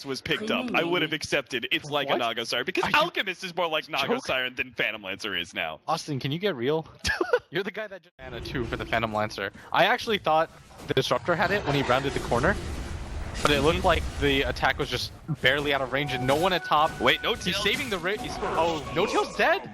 Alchemist was picked up, I would have accepted it's like a Naga Siren, because Alchemist is more like Naga Siren than Phantom Lancer is now. Austin, can you get real? You're the guy that just ran a 2 for the Phantom Lancer. I actually thought the Disruptor had it when he rounded the corner, but it looked like the attack was just barely out of range and no one at top. Wait, no, he's saving the raid. Oh, No Tail's dead?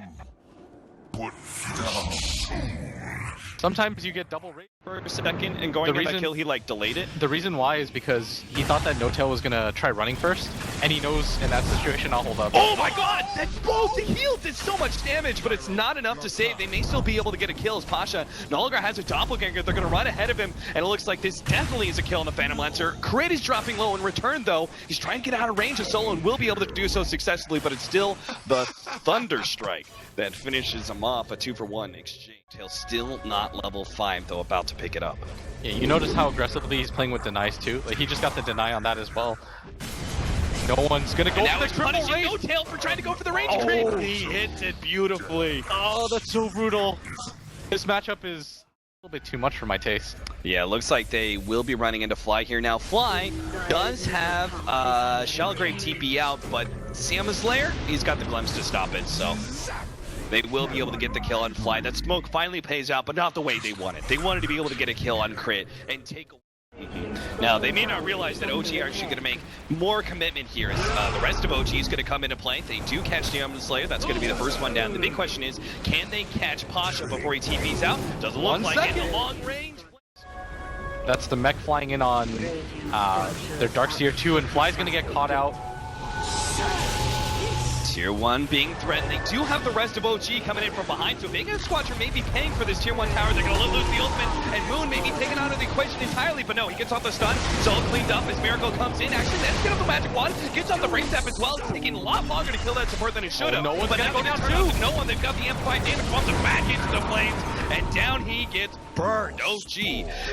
Sometimes you get double raid for a second, and going for that kill, he like delayed it. The reason why is because he thought that No Tail was gonna try running first, and he knows in that situation I'll hold up. Oh my god! That blows the heal did so much damage, but it's not enough to save. They may still be able to get a kill as Pasha no longer has a doppelganger. They're gonna run ahead of him, and it looks like this definitely is a kill on the Phantom Lancer. Crit is dropping low in return though. He's trying to get out of range of Solo and will be able to do so successfully, but it's still the Thunder Strike that finishes him off. A 2-for-1 exchange. Tail still not level 5 though, about to pick it up. Yeah, you notice how aggressively he's playing with denies too? Like, he just got the deny on that as well. No one's gonna go for the triple raid. No Tail for trying to go for the range crit. He hits it beautifully. Oh, that's so brutal. This matchup is a little bit too much for my taste. Yeah, it looks like they will be running into Fly here. Now, Fly does have Shellgrave TP out, but Siama's Lair, he's got the glimpse to stop it, so they will be able to get the kill on Fly. That smoke finally pays out, but not the way they wanted. They wanted to be able to get a kill on Crit and take away. Now, they may not realize that OG are actually going to make more commitment here. As, the rest of OG is going to come into play. They do catch the Demon Slayer. That's going to be the first one down. The big question is, can they catch Pasha before he TPs out? Doesn't look like it. Long range. That's the mech flying in on their Darkseer 2, and Fly's going to get caught out. Tier 1 being threatened. They do have the rest of OG coming in from behind, so Vega Squadron may be paying for this Tier 1 tower. They're going to lose the ultimate, and Moon may be taken out of the equation entirely, but no, he gets off the stun. Solo cleaned up as Miracle comes in. Actually, then get off the magic wand, gets off the brain tap as well. It's taking a lot longer to kill that support than it should have. No one's but going to go down too. No one. They've got the amplified damage, wants him back into the flames, and down he gets burned. OG.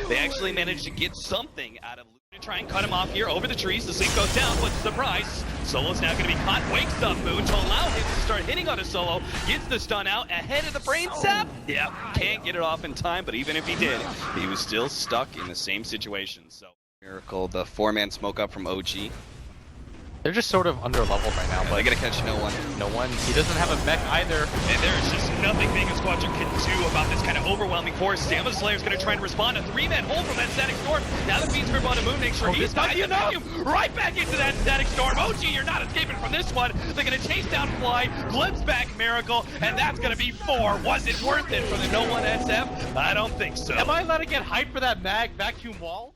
They actually managed to get something out of to try and cut him off here over the trees. The sleep goes down, but surprise, Solo's now going to be caught. Wakes up Moon to allow him to start hitting on a Solo. Gets the stun out ahead of the brain sap. Yeah, can't get it off in time, but even if he did, he was still stuck in the same situation. So Miracle, the 4-man smoke up from OG. They're just sort of under leveled right now, but they're gonna catch no one. No one. He doesn't have a mech either. And there's just nothing Vega Squadron can do about this kind of overwhelming force. Siama's Slayer's gonna try and respond. A 3-man hold from that static storm. Now the Beast Grip on the Moon, make sure he's not enough. Right back into that static storm. OG, you're not escaping from this one. They're gonna chase down Fly, glimpse back Miracle, and that's gonna be 4. Was it worth it for the No One SF? I don't think so. Am I allowed to get hyped for that mag vacuum wall?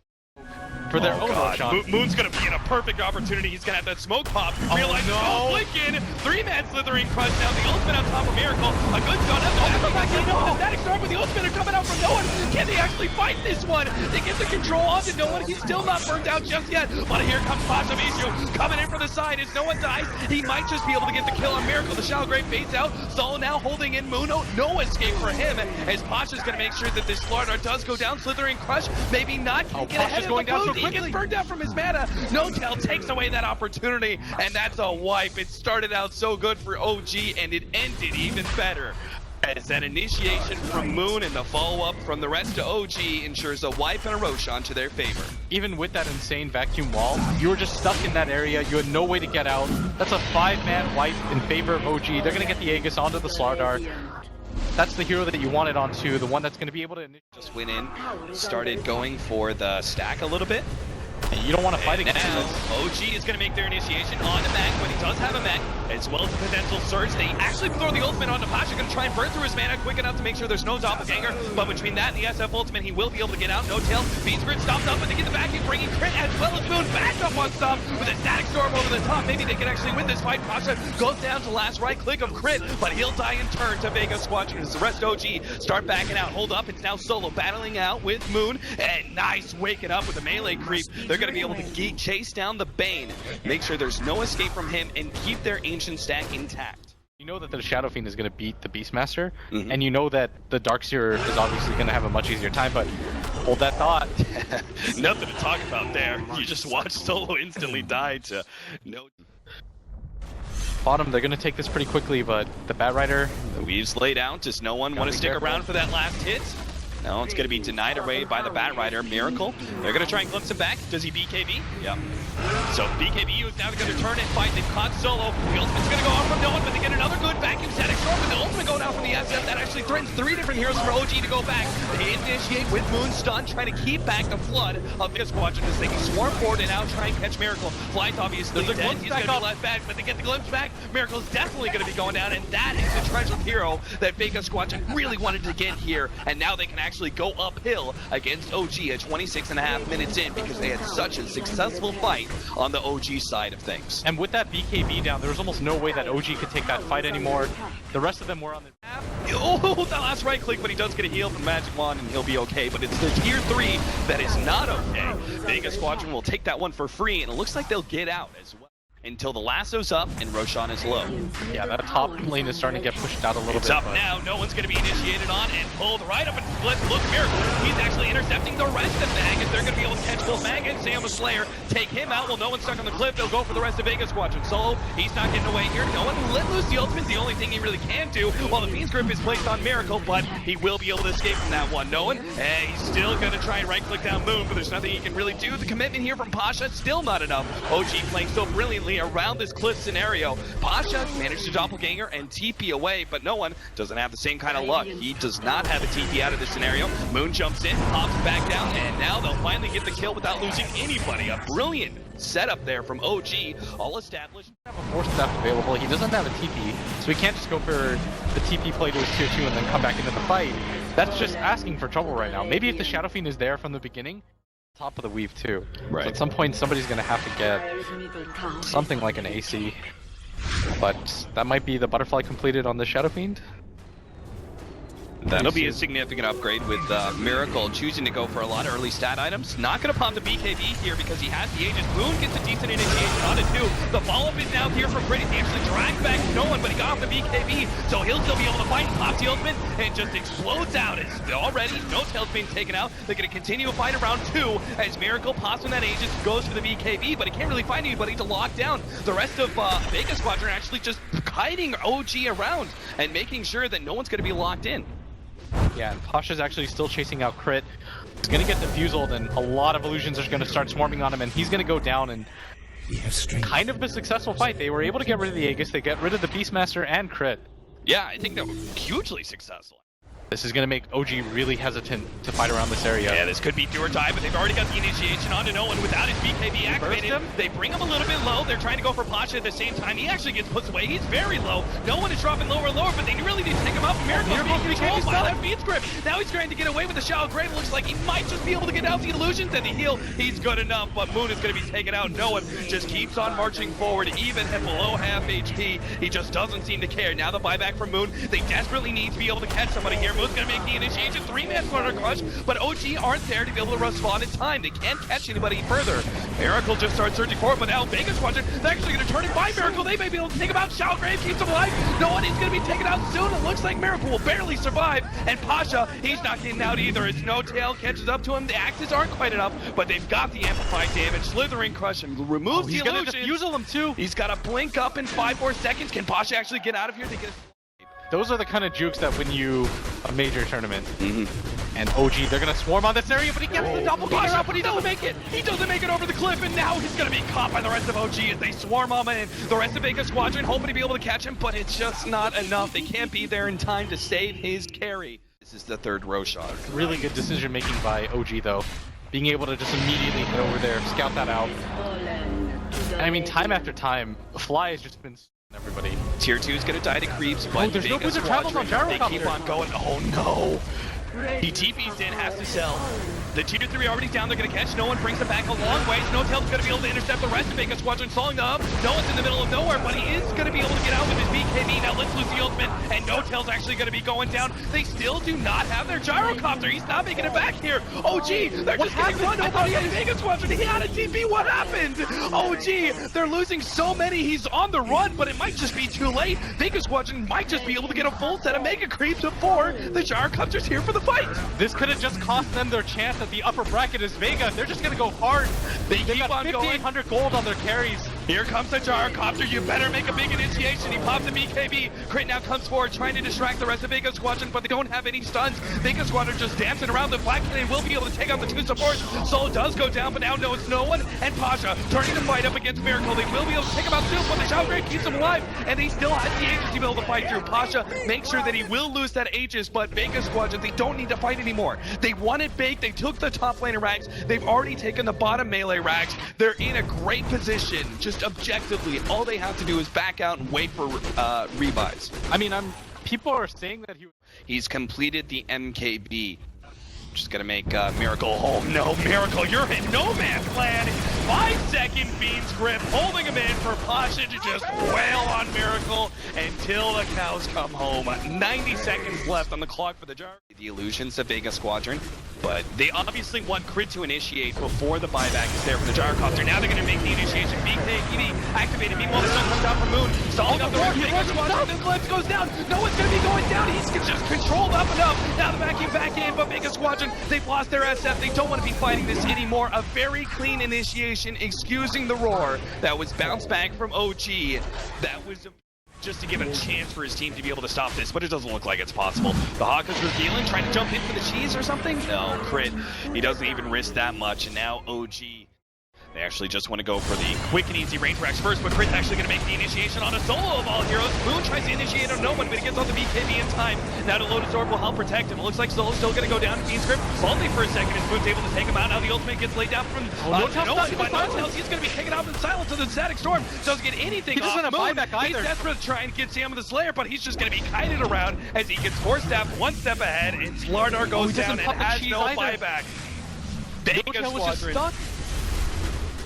For their own shot. Moon's gonna be in a perfect opportunity. He's gonna have that smoke pop. Realize no. Blinking. 3-man slithering crush now. The ultimate on top of Miracle. A good stun. The static storm with the ultimate are coming out from no one. Can they actually fight this one? They get the control off to no one. He's still not burned out just yet. But here comes Pasha Mishu coming in from the side. As no one dies, he might just be able to get the kill on Miracle. The Shadow Grave fades out. Solo now holding in Moon. No escape for him. As Pasha's gonna make sure that this Slaughter does go down. Slithering crush. Maybe not. Get ahead of the food. He gets burned out from his mana. No Tail takes away that opportunity, and that's a wipe. It started out so good for OG, and it ended even better. As that initiation from Moon and the follow-up from the rest of OG ensures a wipe and a Roshan to their favor. Even with that insane vacuum wall, you were just stuck in that area. You had no way to get out. That's a 5-man wipe in favor of OG. They're going to get the Aegis onto the Slardar. That's the hero that you wanted onto, the one that's going to be able to just went in, started going for the stack a little bit. And you don't want to fight against him. OG is going to make their initiation on the mech, but he does have a mech, as well as a potential surge. They actually throw the ultimate onto Pasha, going to try and burn through his mana quick enough to make sure there's no doppelganger, but between that and the SF ultimate, he will be able to get out. No Tail, Beast Grid stopped up, but they get the vacuum, bringing Crit as well as Moon back up on stop with a static storm over the top. Maybe they can actually win this fight. Pasha goes down to last right click of Crit, but he'll die in turn to Vega Squadron as the rest OG start backing out. Hold up, it's now Solo battling out with Moon, and nice waking up with a melee creep. They're going to be able to chase down the Bane, make sure there's no escape from him, and keep their ancient stack intact. You know that the Shadow Fiend is going to beat the Beastmaster, and you know that the Darkseer is obviously going to have a much easier time, but hold that thought. Nothing to talk about there. You just watch Solo instantly die to no... Bottom, they're going to take this pretty quickly, but the Batrider... The Weaves laid out. Does no one want to stick around for that last hit? No, it's going to be denied away by the Batrider. Miracle. They're going to try and glimpse him back. Does he BKB? Yep. So BKB is now going to turn and fight. They've caught Solo. The ultimate's going to go off from no one, but they get another good vacuum static storm. But the ultimate going out from the SF that actually threatens 3 different heroes for OG to go back. They initiate with Moon Stun, trying to keep back the flood of Vega Squadron as they can swarm forward and now try and catch Miracle. Fly's obviously dead. He's going to be left back, but they get the glimpse back. Miracle's definitely going to be going down, and that is the treasured hero that Vega Squadron really wanted to get here. And now they can actually go uphill against OG at 26.5 minutes in because they had such a successful fight on the OG side of things. And with that BKB down, there was almost no way that OG could take that fight anymore. The rest of them were on the map. Oh, that last right click, but he does get a heal from Magic Wand and he'll be okay. But it's the tier 3 that is not okay. Vega Squadron will take that one for free, and it looks like they'll get out as well. Until the lasso's up and Roshan is low. Yeah, that top lane is starting to get pushed out a little bit. It's up now. No one's going to be initiated on and pulled right up and split. Look, Miracle. He's actually intercepting the rest of Maggots. They're going to be able to catch both Maggots. Sam the Slayer take him out. Well, no one's stuck on the cliff. They'll go for the rest of Vega Squadron. Solo, he's not getting away here. No one let loose the ultimate. The only thing he really can do while the Fiend's grip is placed on Miracle, but he will be able to escape from that one. No one. He's still going to try and right click down Moon, but there's nothing he can really do. The commitment here from Pasha, still not enough. OG playing so brilliantly around this cliff scenario. Pasha managed to doppelganger and TP away, but no one doesn't have the same kind of luck. He does not have a TP out of this scenario. Moon jumps in, pops back down, and now they'll finally get the kill without losing anybody. A brilliant setup there from OG, all established. Have a force staff available. He doesn't have a TP, so he can't just go for the TP play to his tier 2 and then come back into the fight. That's just asking for trouble right now. Maybe if the Shadow Fiend is there from the beginning, top of the weave too. Right. So at some point somebody's going to have to get something like an AC. But that might be the butterfly completed on the Shadow Fiend. That'll be a significant upgrade with Miracle choosing to go for a lot of early stat items. Not going to pop the BKB here because he has the Aegis. Moon gets a decent initiation on it too. The follow-up is now here from Brady. He actually drags back no one, but he got off the BKB, so he'll still be able to fight. Pops the ultimate and just explodes out. It's already no tail's being taken out. They're going to continue a fight around 2 as Miracle pops on that Aegis, goes for the BKB, but he can't really find anybody to lock down. The rest of Vega Squadron actually just hiding OG around and making sure that no one's going to be locked in. Yeah, and Pasha's actually still chasing out Crit. He's going to get diffuseled, and a lot of illusions are going to start swarming on him, and he's going to go down, and kind of a successful fight. They were able to get rid of the Aegis, they get rid of the Beastmaster and Crit. Yeah, I think that was hugely successful. This is going to make OG really hesitant to fight around this area. Yeah, this could be do or die, but they've already got the initiation onto no one without his BKB activated. They bring him a little bit low. They're trying to go for Pasha at the same time. He actually gets put away. He's very low. No one is dropping lower and lower, but they really need to take him out. Miracle's being controlled by that Fiend's grip. Now he's trying to get away with the Shallow Grave. Looks like he might just be able to get out the illusions and the heal. He's good enough, but Moon is going to be taken out. No one just keeps on marching forward, even at below half HP. He just doesn't seem to care. Now the buyback from Moon. They desperately need to be able to catch somebody here. Moon's going to make the initiation. 3-man corner crush, but OG aren't there to be able to respond in time. They can't catch anybody further. Miracle just starts searching for it, but now Vega Squadron, they're actually going to turn it by Miracle. They may be able to take him out. Shallow Grave keeps him alive. No one is going to be taken out soon. It looks like Miracle will barely survive, and Pasha, he's not getting out either. His no tail catches up to him. The axes aren't quite enough, but they've got the amplified damage. Slithering Crush and removes the illusion. He's going to defusel him too. He's got to blink up in 5 more seconds. Can Pasha actually get out of here? They get Those are the kind of jukes that win you a major tournament. And OG, they're going to swarm on this area, but he gets the doppelganger out, but he doesn't make it. He doesn't make it over the cliff, and now he's going to be caught by the rest of OG as they swarm on him. The rest of Vega Squadron hoping to be able to catch him, but it's just not enough. They can't be there in time to save his carry. This is the third Roshan. Really good decision making by OG though. Being able to just immediately head over there, scout that out. And I mean, time after time, Fly has just been everybody. Tier 2 is going to die to creeps, but there's Vega no Wizard Travels on Squadron, Gyrocopter. they keep on going. Oh no! He TP's in, has to sell. The tier 3 already down, they're going to catch. No one brings him back a long way. Snowtail's going to be able to intercept the rest of Vega Squadron, slowing them up. No one's in the middle of nowhere, but he is going to be able to get out with his BKB. Now let's lose the ultimate, and No-Tail's actually going to be going down. They still do not have their gyrocopter. He's not making it back here. OG, they're just getting run over by the Vega Squadron. He had a TP. What happened? OG, they're losing so many. He's on the run, but it might just be too late. Vega Squadron might just be able to get a full set of Mega Creeps before the gyrocopter's here for the fight. This could have just cost them their chance at the upper bracket as Vega. They're just going to go hard. They got 5,800 gold on their carries. Here comes the gyrocopter. You better make a big initiation. He popped the BKB. Crit now comes forward, trying to distract the rest of Vega Squadron, but they don't have any stuns. Vega Squadron just dancing around. The Black Cannon will be able to take out the two supports. Solo does go down, but now no, it's no one. And Pasha turning the fight up against Miracle. They will be able to take him out soon, but the Shout Grade keeps him alive, and they still have the Aegis to be able to fight through. Pasha makes sure that he will lose that Aegis, but Vega Squadron, they don't need to fight anymore. They won it big. They took the top laner rags. They've already taken the bottom melee rags. They're in a great position. Just objectively, all they have to do is back out and wait for rebuys. I mean, people are saying that he's completed the MKB. Just gonna make Miracle. Oh no, Miracle, you're in no man's land. 5-second Fiend's grip, holding him in for Pasha to just wail on Miracle until the cows come home. 90 seconds left on the clock for the jar. The illusions of Vega Squadron, but they obviously want Crit to initiate before the buyback is there for the gyrocopter. Now they're gonna make the initiation. BKB activated. Meanwhile, the sun comes down from Moon. Stalling up the road. Vega Squadron. The glimpse goes down. No one's gonna be going down. He's just controlled up and up. Now the vacuum back in, but Vega Squadron, they've lost their SF. They don't want to be fighting this anymore. A very clean initiation, excusing the roar. That was bounced back from OG. That was just to give a chance for his team to be able to stop this, but it doesn't look like it's possible. The Hawk is revealing, trying to jump in for the cheese or something? No, Crit. He doesn't even risk that much, and now OG. They actually just want to go for the quick and easy range racks first, but Crit's actually going to make the initiation on a solo of all heroes. Moon tries to initiate on no one, but he gets on the BKB in time. Now to Lotus Orb will help protect him. It looks like Solo's still going to go down. Fiend's grip only for a second as Moon's able to take him out. Now the ultimate gets laid down from no one, but no he's going to be taken out in silence of the Static Storm. Doesn't get anything off. He doesn't have buyback either. He's desperate to try and get Sam with the Slayer, but he's just going to be kited around as he gets one step ahead, and Slardar goes down and has no buyback. Vega Squadron.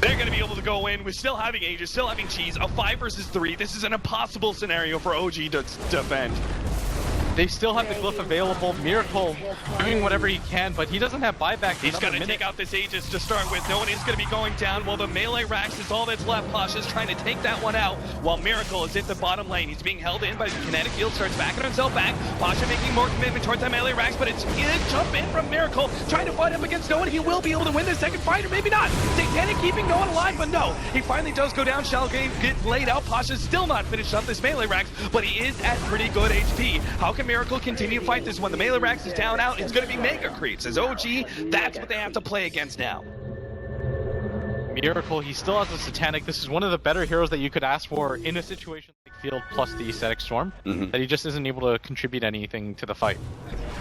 They're going to be able to go in with still having Aegis, still having cheese. A 5 versus 3. This is an impossible scenario for OG to defend. They still have the glyph available. Miracle doing whatever he can, but he doesn't have buyback. He's going to take out this Aegis to start with. No one is going to be going down. Well, the melee racks is all that's left. Pasha's trying to take that one out while Miracle is at the bottom lane. He's being held in by the kinetic field, starts backing himself back. Pasha making more commitment towards that melee racks, but it's going to jump in from Miracle, trying to fight up against no one. He will be able to win the second fight, or maybe not. Satanic keeping no one alive, but no. He finally does go down. Shall Game get laid out. Pasha's still not finished up this melee racks, but he is at pretty good HP. How can Miracle continue to fight this one? The melee racks is down out. It's going to be Mega Creeps. As OG, that's what they have to play against now. Miracle, he still has a Satanic. This is one of the better heroes that you could ask for in a situation like Field plus the Static Storm, that he just isn't able to contribute anything to the fight.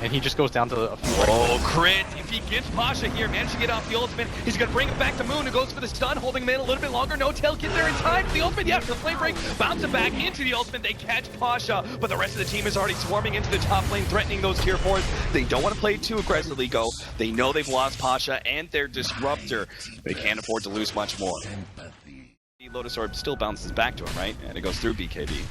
And he just goes down to a few. Oh, Crit. If he gets Pasha here, managed to get off the ultimate, he's going to bring it back to Moon, who goes for the stun, holding him in a little bit longer. No tail, get there in time. The ultimate, yes, the flame break, bounce it back into the ultimate. They catch Pasha, but the rest of the team is already swarming into the top lane, threatening those tier 4s. They don't want to play too aggressively, go. They know they've lost Pasha and their Disruptor. They can't afford to lose much more. The Lotus Orb still bounces back to him, right? And it goes through BKB.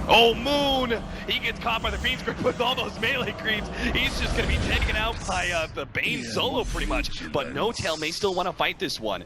Oh, Moon! He gets caught by the Fiend's grip with all those melee creeps. He's just going to be taken out by the Bane solo, pretty much. But No Tail may still want to fight this one.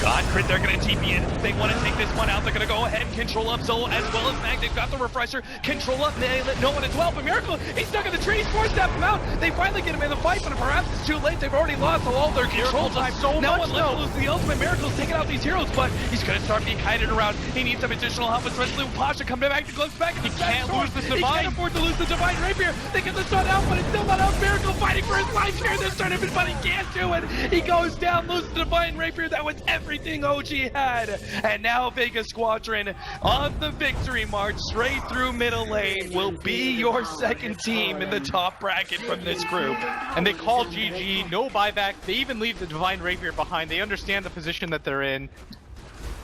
God, Crit, they're going to TP in. They want to take this one out. They're going to go ahead and control up Solo as well as Mag. They've got the refresher. Control up no one as well. But Miracle, he's stuck in the trees. Four-step him out. They finally get him in the fight, but perhaps it's too late. They've already lost all their control time. No one left to lose the ultimate. Miracle's taking out these heroes, but he's going to start being kited around. He needs some additional help, especially with Pasha coming back to glimpse back. He can't lose the Divine. He can't afford to lose the Divine Rapier. They get the stun out, but it's still not out. Miracle fighting for his life here in this tournament, but he can't do it. He goes down, loses the Divine Rapier. That was everything OG had. And now Vega Squadron on the victory march straight through middle lane will be your second team in the top bracket from this group. And they call GG, no buyback. They even leave the Divine Rapier behind. They understand the position that they're in.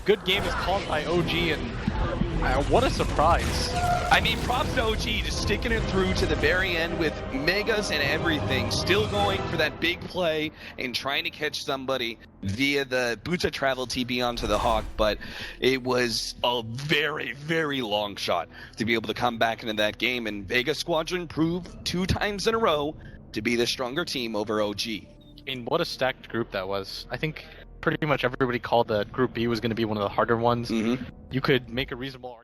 Good game is called by OG, and what a surprise. I mean, props to OG, just sticking it through to the very end with Megas and everything, still going for that big play and trying to catch somebody via the Boots of Travel TB onto the Hawk, but it was a very, very long shot to be able to come back into that game, and Vega Squadron proved 2 times in a row to be the stronger team over OG. I mean, what a stacked group that was. I think pretty much everybody called that Group B was going to be one of the harder ones. You could make a reasonable argument.